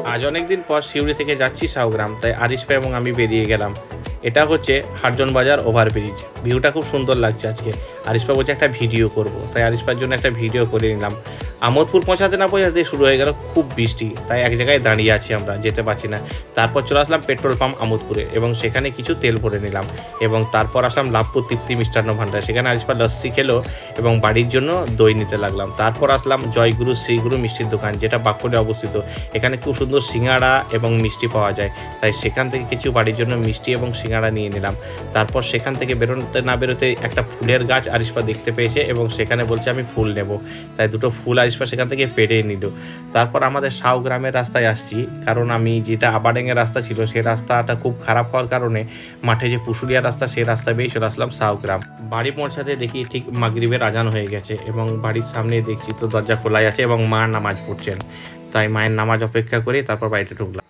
আজ অনেকদিন পর সিউড়ি থেকে যাচ্ছি সাউগ্রাম, তাই আরিশ ভাই এবং আমি বেরিয়ে গেলাম। এটা হচ্ছে হাটজন বাজার ওভারব্রিজ। ভিউটা খুব সুন্দর লাগছে আজকে। আরিশ ভাই বলছে একটা ভিডিও করব, তাই আরিশ ভাইয়ের জন্য একটা ভিডিও করে নিলাম। আমোদপুর পৌঁছাতে না পৌঁছাতে শুরু হয়ে গেল খুব বৃষ্টি, তাই এক জায়গায় দাঁড়িয়ে আছি, আমরা যেতে পারছি না। তারপর চলে আসলাম পেট্রোল পাম্প আমোদপুরে এবং সেখানে কিছু তেল ভরে নিলাম এবং তারপর আসলাম লাভপুর তৃপ্তি মিষ্টান্ন ভাণ্ডার, সেখানে আরিশ ভাই লস্যি খেলো এবং বাড়ির জন্য দই নিতে লাগলাম। তারপর আসলাম জয়গুরু শ্রীগুরু মিষ্টির দোকান, যেটা বাঁকুড়ে অবস্থিত। এখানে খুব সুন্দর সিঙ্গাড়া এবং মিষ্টি পাওয়া যায়, তাই সেখান থেকে কিছু বাড়ির জন্য মিষ্টি এবং সিঙ্গাড়া নিয়ে নিলাম। তারপর সেখান থেকে বেরোতে না বেরোতে একটা ফুলের গাছ আরিশ ভাই দেখতে পেয়েছে এবং সেখানে বলছে আমি ফুল নেব, তাই দুটো ফুল আরিশ ভাই সেখান থেকে পেড়ে নিল। তারপর আমাদের সাউগ্রামের রাস্তায় আসছি, কারণ আমি যেটা আবাডেঙ্গের রাস্তা ছিল সেই রাস্তাটা খুব খারাপ হওয়ার কারণে মাঠে যে পুশুলিয়া রাস্তা সেই রাস্তা বেরিয়ে চলে আসলাম সাউগ্রাম। বাড়ি পৌঁছাতে দেখি ঠিক মাগরিবের আজান হয়ে গেছে এবং বাড়ির সামনে দেখছি তো দরজা খোলাই আছে এবং মা নামাজ পড়ছেন, তাই মায়ের নামাজ অপেক্ষা করে তারপর বাড়িতে ঢুকলাম।